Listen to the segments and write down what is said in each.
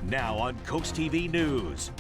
Now on CoastTV News.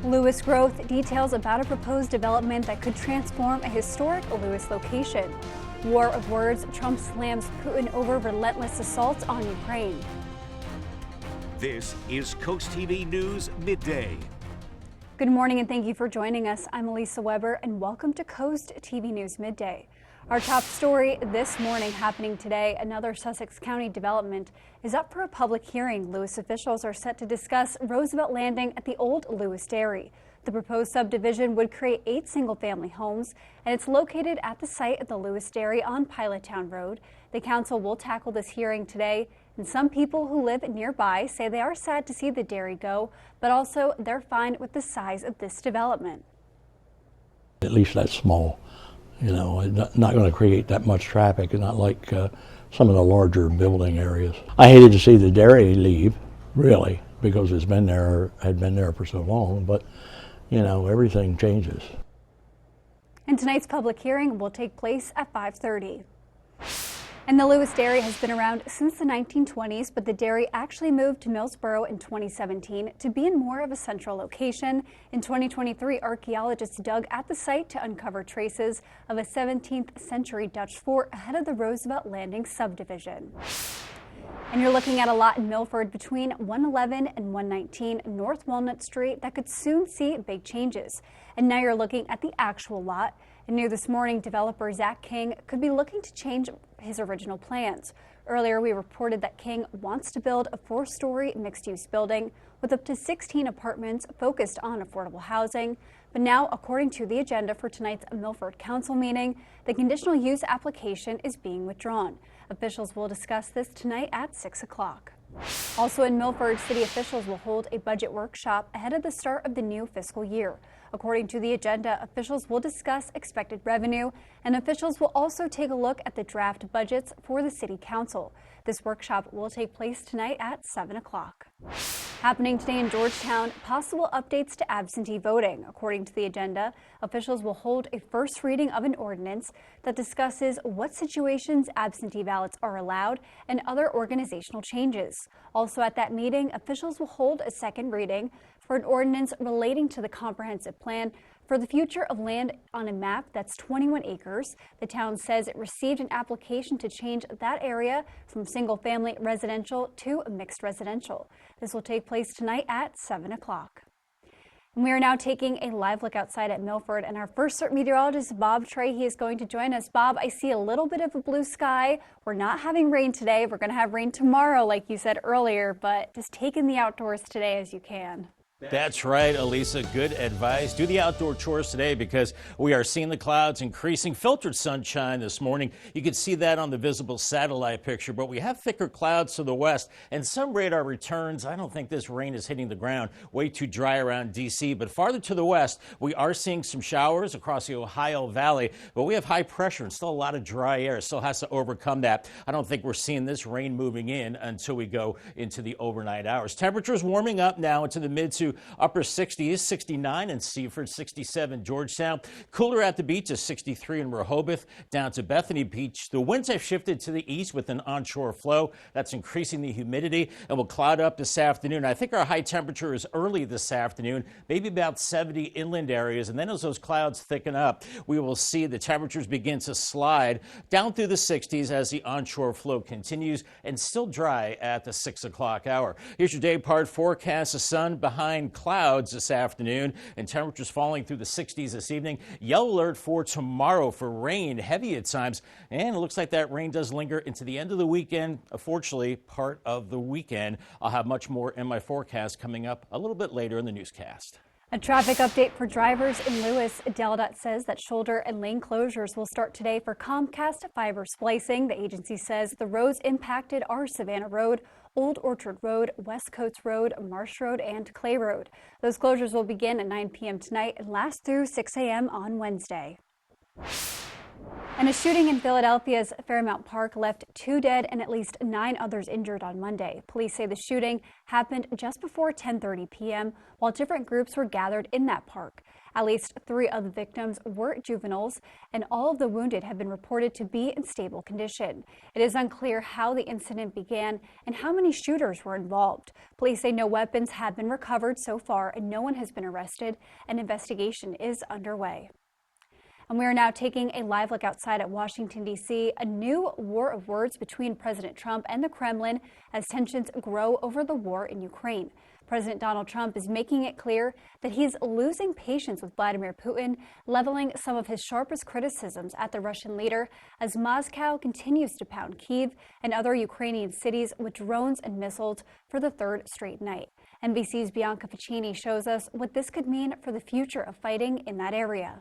Lewis growth details about a proposed development that could transform a historic Lewis location. War of words, Trump slams Putin over relentless assaults on Ukraine. This is CoastTV News Midday. Good morning and thank you for joining us. I'm Elisa Weber and welcome to Coast TV News Midday. Our top story this morning happening today, another Sussex County development is up for a public hearing. Lewis officials are set to discuss Roosevelt Landing at the old Lewis Dairy. The proposed subdivision would create 8 single-family homes, and it's located at the site of the Lewis Dairy on Pilottown Road. The council will tackle this hearing today, and some people who live nearby say they are sad to see the dairy go, but also they're fine with the size of this development. At least that's small. You know, not going to create that much traffic, and not like some of the larger building areas. I hated to see the dairy leave, really, because it's been there, had been there for so long, but, you know, everything changes. And tonight's public hearing will take place at 5:30. And the Lewis Dairy has been around since the 1920s, but the dairy actually moved to Millsboro in 2017 to be in more of a central location. In 2023, archaeologists dug at the site to uncover traces of a 17th century Dutch fort ahead of the Roosevelt Landing subdivision. And you're looking at a lot in Milford between 111 and 119 North Walnut Street that could soon see big changes. And now you're looking at the actual lot. And near this morning, developer Zach King could be looking to change his original plans. Earlier, we reported that King wants to build a 4-story mixed-use building with up to 16 apartments focused on affordable housing. But now, according to the agenda for tonight's Milford Council meeting, the conditional use application is being withdrawn. Officials will discuss this tonight at 6 o'clock. Also in Milford, city officials will hold a budget workshop ahead of the start of the new fiscal year. According to the agenda, officials will discuss expected revenue, and officials will also take a look at the draft budgets for the city council. This workshop will take place tonight at 7 o'clock. Happening today in Georgetown, possible updates to absentee voting. According to the agenda, officials will hold a first reading of an ordinance that discusses what situations absentee ballots are allowed and other organizational changes. Also at that meeting, officials will hold a second reading for an ordinance relating to the comprehensive plan for the future of land on a map that's 21 acres. The town says it received an application to change that area from single-family residential to mixed residential. This will take place tonight at 7 o'clock. And we are now taking a live look outside at Milford, and our first meteorologist, Bob Trey, he is going to join us. Bob, I see a little bit of a blue sky. We're not having rain today. We're going to have rain tomorrow, like you said earlier, but just take in the outdoors today as you can. That's right, Elisa. Good advice. Do the outdoor chores today because we are seeing the clouds increasing. Filtered sunshine this morning. You can see that on the visible satellite picture, but we have thicker clouds to the west and some radar returns. I don't think this rain is hitting the ground. Way too dry around D.C., but farther to the west, we are seeing some showers across the Ohio Valley, but we have high pressure and still a lot of dry air. Still has to overcome that. I don't think we're seeing this rain moving in until we go into the overnight hours. Temperatures warming up now into the mid to upper 60s, 69 in Seaford, 67 Georgetown. Cooler at the beach is 63 in Rehoboth, down to Bethany Beach. The winds have shifted to the east with an onshore flow. That's increasing the humidity and will cloud up this afternoon. I think our high temperature is early this afternoon, maybe about 70 inland areas. And then as those clouds thicken up, we will see the temperatures begin to slide down through the 60s as the onshore flow continues and still dry at the 6 o'clock hour. Here's your day part forecast. The sun behind clouds this afternoon and temperatures falling through the 60s this evening. Yellow alert for tomorrow for rain, heavy at times, and it looks like that rain does linger into the end of the weekend. Unfortunately, part of the weekend. I'll have much more in my forecast coming up a little bit later in the newscast. A traffic update for drivers in Lewis. DelDOT says that shoulder and lane closures will start today for Comcast fiber splicing. The agency says the roads impacted are Savannah Road, Old Orchard Road, West Coates Road, Marsh Road, and Clay Road. Those closures will begin at 9 p.m. tonight and last through 6 a.m. on Wednesday. And a shooting in Philadelphia's Fairmount Park left 2 dead and at least 9 others injured on Monday. Police say the shooting happened just before 10:30 p.m. while different groups were gathered in that park. At least 3 of the victims were juveniles, and all of the wounded have been reported to be in stable condition. It is unclear how the incident began and how many shooters were involved. Police say no weapons have been recovered so far and no one has been arrested. An investigation is underway. And we are now taking a live look outside at Washington, D.C., a new war of words between President Trump and the Kremlin as tensions grow over the war in Ukraine. President Donald Trump is making it clear that he's losing patience with Vladimir Putin, leveling some of his sharpest criticisms at the Russian leader as Moscow continues to pound Kyiv and other Ukrainian cities with drones and missiles for the 3rd straight night. NBC's Bianca Ficini shows us what this could mean for the future of fighting in that area.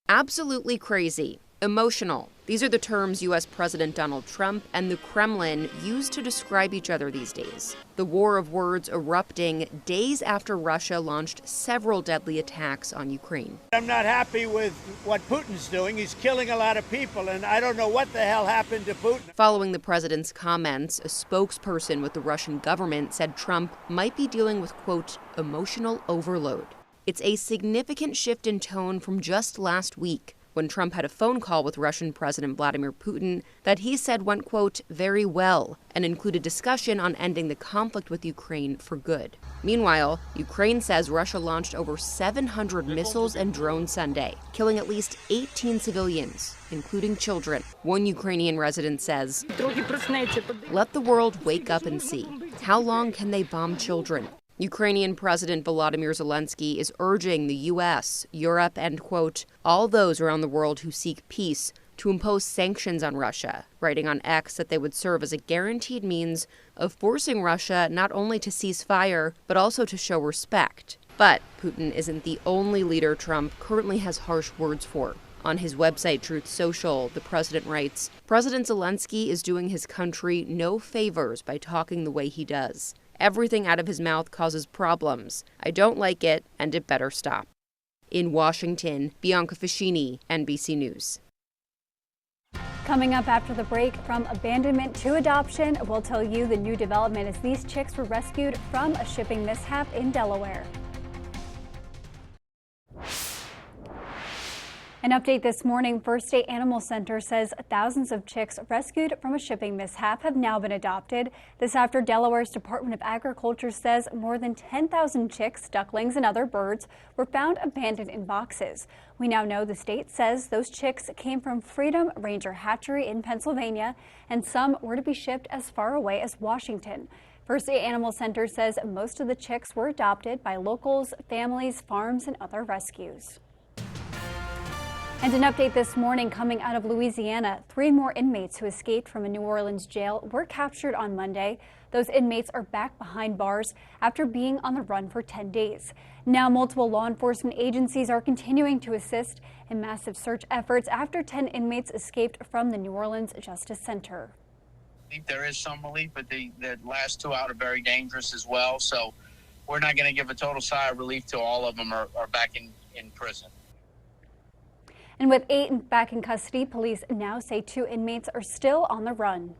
Absolutely crazy. Emotional. These are the terms U.S. President Donald Trump and the Kremlin use to describe each other these days. The war of words erupting days after Russia launched several deadly attacks on Ukraine. I'm not happy with what Putin's doing. He's killing a lot of people, and I don't know what the hell happened to Putin. Following the president's comments, a spokesperson with the Russian government said Trump might be dealing with, quote, emotional overload. It's a significant shift in tone from just last week, when Trump had a phone call with Russian President Vladimir Putin that he said went, quote, very well, and included discussion on ending the conflict with Ukraine for good. Meanwhile, Ukraine says Russia launched over 700 missiles and drones Sunday, killing at least 18 civilians, including children. One Ukrainian resident says, let the world wake up and see. How long can they bomb children? Ukrainian President Volodymyr Zelensky is urging the U.S., Europe, and, quote, all those around the world who seek peace to impose sanctions on Russia, writing on X that they would serve as a guaranteed means of forcing Russia not only to cease fire, but also to show respect. But Putin isn't the only leader Trump currently has harsh words for. On his website, Truth Social, the president writes, President Zelensky is doing his country no favors by talking the way he does. Everything out of his mouth causes problems. I don't like it, and it better stop. In Washington, Bianca Ficini, NBC News. Coming up after the break, from abandonment to adoption, we'll tell you the new development as these chicks were rescued from a shipping mishap in Delaware. An update this morning, First State Animal Center says thousands of chicks rescued from a shipping mishap have now been adopted. This after Delaware's Department of Agriculture says more than 10,000 chicks, ducklings, and other birds were found abandoned in boxes. We now know the state says those chicks came from Freedom Ranger Hatchery in Pennsylvania, and some were to be shipped as far away as Washington. First State Animal Center says most of the chicks were adopted by locals, families, farms, and other rescues. And an update this morning coming out of Louisiana. 3 more inmates who escaped from a New Orleans jail were captured on Monday. Those inmates are back behind bars after being on the run for 10 days. Now multiple law enforcement agencies are continuing to assist in massive search efforts after 10 inmates escaped from the New Orleans Justice Center. I think there is some relief, but the last 2 out are very dangerous as well. So we're not going to give a total sigh of relief till all of them are back in prison. And with 8 back in custody, police now say 2 inmates are still on the run.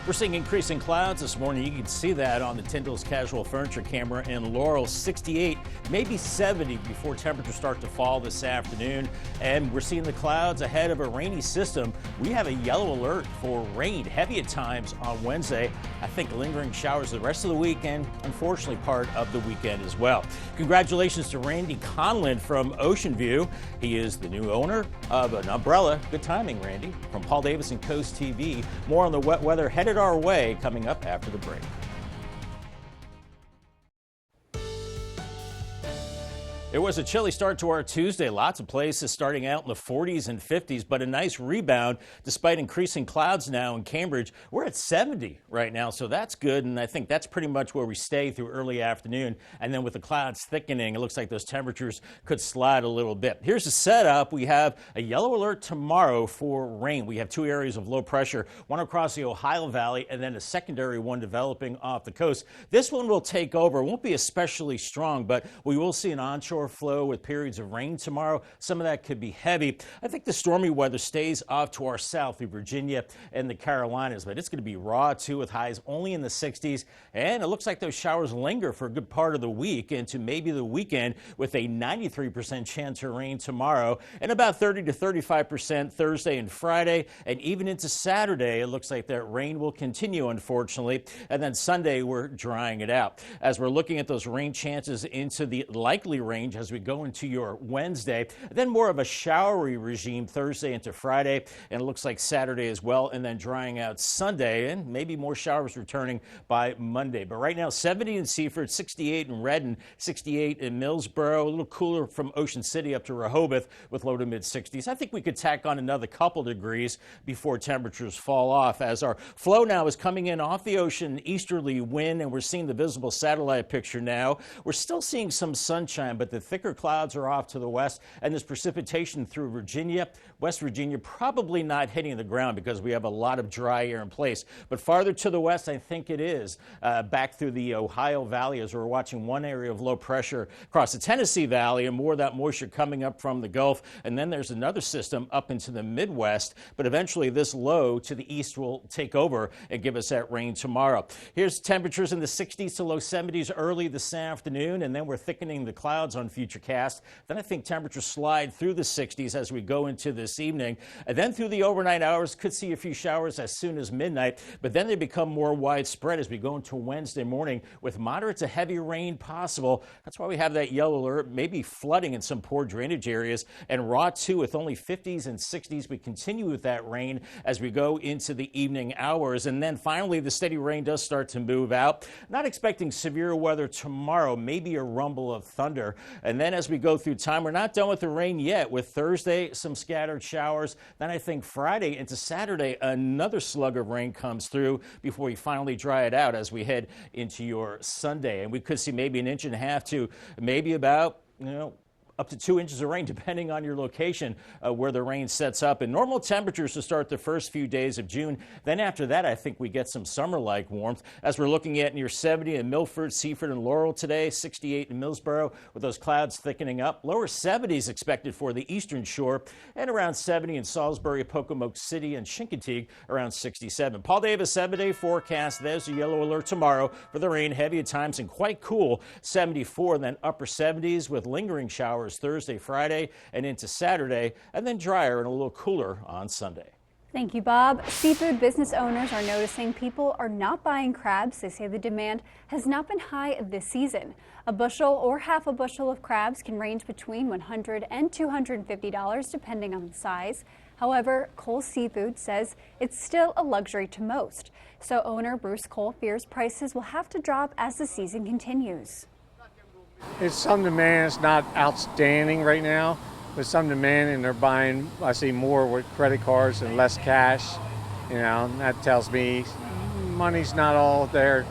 We're seeing increasing clouds this morning. You can see that on the Tyndall's Casual Furniture camera in Laurel. 68, maybe 70 before temperatures start to fall this afternoon. And we're seeing the clouds ahead of a rainy system. We have a yellow alert for rain, heavy at times on Wednesday. I think lingering showers the rest of the weekend, unfortunately part of the weekend as well. Congratulations to Randy Conlon from Ocean View. He is the new owner of an umbrella. Good timing, Randy. From Paul Davis and Coast TV. More on the wet weather headed our way coming up after the break. It was a chilly start to our Tuesday. Lots of places starting out in the 40s and 50s, but a nice rebound despite increasing clouds now in Cambridge. We're at 70 right now, so that's good, and I think that's pretty much where we stay through early afternoon. And then with the clouds thickening, it looks like those temperatures could slide a little bit. Here's the setup. We have a yellow alert tomorrow for rain. We have 2 areas of low pressure, one across the Ohio Valley and then a secondary one developing off the coast. This one will take over. It won't be especially strong, but we will see an onshore offshore flow with periods of rain tomorrow. Some of that could be heavy. I think the stormy weather stays off to our south through Virginia and the Carolinas, but it's going to be raw too with highs only in the 60s. And it looks like those showers linger for a good part of the week into maybe the weekend with a 93% chance of rain tomorrow and about 30 to 35% Thursday and Friday. And even into Saturday, it looks like that rain will continue, unfortunately. And then Sunday, we're drying it out. As we're looking at those rain chances into the likely range as we go into your Wednesday, then more of a showery regime Thursday into Friday. And it looks like Saturday as well. And then drying out Sunday and maybe more showers returning by Monday. But right now, 70 in Seaford, 68 in Redden, 68 in Millsboro, a little cooler from Ocean City up to Rehoboth with low to mid 60s. I think we could tack on another couple degrees before temperatures fall off as our flow now is coming in off the ocean, easterly wind, and we're seeing the visible satellite picture now. We're still seeing some sunshine, but the thicker clouds are off to the west, and there's precipitation through Virginia, West Virginia, probably not hitting the ground because we have a lot of dry air in place. But farther to the west, I think it is back through the Ohio Valley as we're watching one area of low pressure across the Tennessee Valley and more of that moisture coming up from the Gulf. And then there's another system up into the Midwest, but eventually this low to the east will take over and give us that rain tomorrow. Here's temperatures in the 60s to low 70s early this afternoon, and then we're thickening the clouds on Futurecast. Then I think temperatures slide through the 60s as we go into this evening. And then through the overnight hours, could see a few showers as soon as midnight, but then they become more widespread as we go into Wednesday morning with moderate to heavy rain possible. That's why we have that yellow alert, maybe flooding in some poor drainage areas, and raw too with only 50s and 60s. We continue with that rain as we go into the evening hours. And then finally, the steady rain does start to move out. Not expecting severe weather tomorrow, maybe a rumble of thunder. And then as we go through time, we're not done with the rain yet. With Thursday, some scattered showers. Then I think Friday into Saturday, another slug of rain comes through before we finally dry it out as we head into your Sunday. And we could see maybe an inch and a half to maybe about, up to 2 inches of rain, depending on your location where the rain sets up. And normal temperatures to start the first few days of June. Then after that, I think we get some summer-like warmth as we're looking at near 70 in Milford, Seaford, and Laurel today, 68 in Millsboro with those clouds thickening up. Lower 70s expected for the eastern shore and around 70 in Salisbury, Pocomoke City, and Chincoteague around 67. Paul Davis, 7-day forecast. There's a yellow alert tomorrow for the rain, heavy at times and quite cool, 74, and then upper 70s with lingering showers Thursday, Friday, and into Saturday, and then drier and a little cooler on Sunday. Thank you, Bob. Seafood business owners are noticing people are not buying crabs. They say the demand has not been high this season. A bushel or half a bushel of crabs can range between $100 and $250 depending on the size. However, Cole Seafood says it's still a luxury to most. So owner Bruce Cole fears prices will have to drop as the season continues. It's some demand. It's not outstanding right now, but some demand, and they're buying, I see, more with credit cards and less cash. And that tells me money's not all there.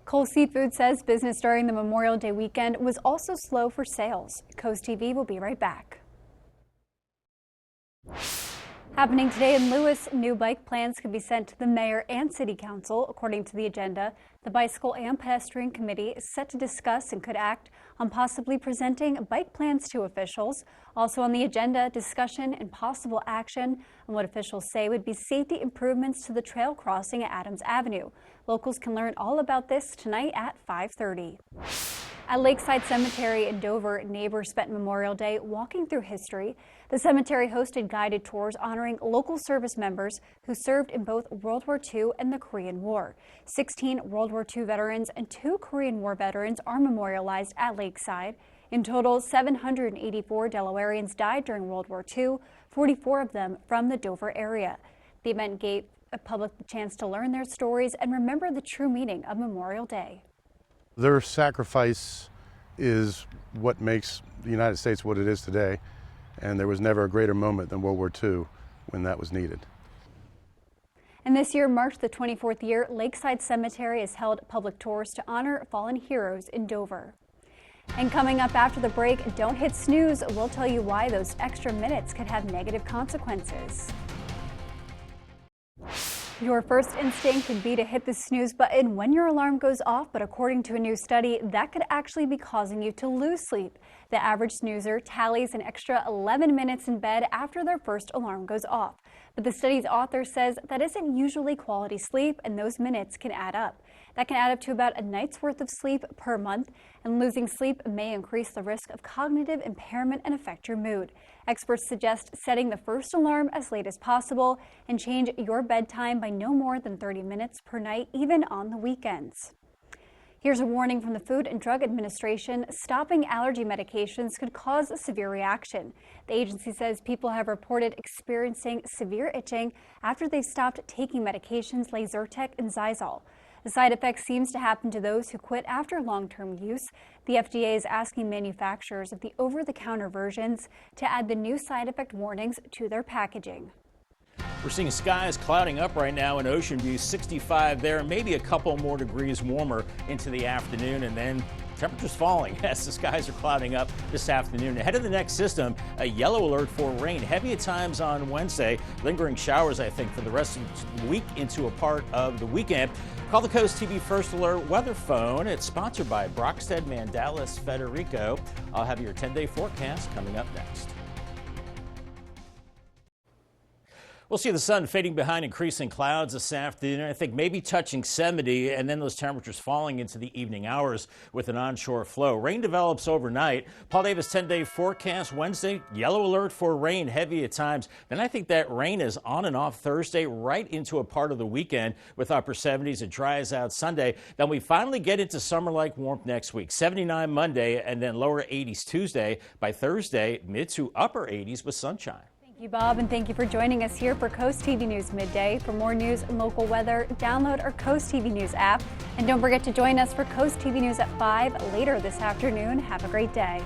Cole Seafood says business during the Memorial Day weekend was also slow for sales. CoastTV will be right back. Happening today in Lewis, new bike plans could be sent to the mayor and city council. According to the agenda, the Bicycle and Pedestrian Committee is set to discuss and could act on possibly presenting bike plans to officials. Also on the agenda, discussion and possible action on what officials say would be safety improvements to the trail crossing at Adams Avenue. Locals can learn all about this tonight at 5:30. At Lakeside Cemetery in Dover, neighbors spent Memorial Day walking through history. The cemetery hosted guided tours honoring local service members who served in both World War II and the Korean War. 16 World War II veterans and 2 Korean War veterans are memorialized at Lakeside. In total, 784 Delawareans died during World War II, 44 of them from the Dover area. The event gave the public the chance to learn their stories and remember the true meaning of Memorial Day. Their sacrifice is what makes the United States what it is today, and there was never a greater moment than World War II when that was needed. And this year marks the 24th year Lakeside Cemetery has held public tours to honor fallen heroes in Dover. And coming up after the break, don't hit snooze. We'll tell you why those extra minutes could have negative consequences. Your first instinct could be to hit the snooze button when your alarm goes off, but according to a new study, that could actually be causing you to lose sleep. The average snoozer tallies an extra 11 minutes in bed after their first alarm goes off. But the study's author says that isn't usually quality sleep, and those minutes can add up. That can add up to about a night's worth of sleep per month, and losing sleep may increase the risk of cognitive impairment and affect your mood. Experts suggest setting the first alarm as late as possible and change your bedtime by no more than 30 minutes per night, even on the weekends. Here's a warning from the Food and Drug Administration. Stopping allergy medications could cause a severe reaction. The agency says people have reported experiencing severe itching after they've stopped taking medications like Zyrtec and Xyzal. The side effect seems to happen to those who quit after long-term use. The FDA is asking manufacturers of the over-the-counter versions to add the new side effect warnings to their packaging. We're seeing skies clouding up right now in Ocean View, 65 there, maybe a couple more degrees warmer into the afternoon, and then temperatures falling as the skies are clouding up this afternoon. Ahead of the next system, a yellow alert for rain, heavy at times on Wednesday, lingering showers, I think, for the rest of the week into a part of the weekend. Call the Coast TV First Alert weather phone. It's sponsored by Brockstead Mandalis Federico. I'll have your 10-day forecast coming up next. We'll see the sun fading behind increasing clouds this afternoon. I think maybe touching 70, and then those temperatures falling into the evening hours with an onshore flow. Rain develops overnight. Paul Davis 10-day forecast Wednesday, yellow alert for rain, heavy at times. Then I think that rain is on and off Thursday right into a part of the weekend with upper 70s. It dries out Sunday. Then we finally get into summer-like warmth next week. 79 Monday and then lower 80s Tuesday. By Thursday, mid to upper 80s with sunshine. Thank you, Bob, and thank you for joining us here for Coast TV News Midday. For more news and local weather, download our Coast TV News app. And don't forget to join us for Coast TV News at 5 later this afternoon. Have a great day.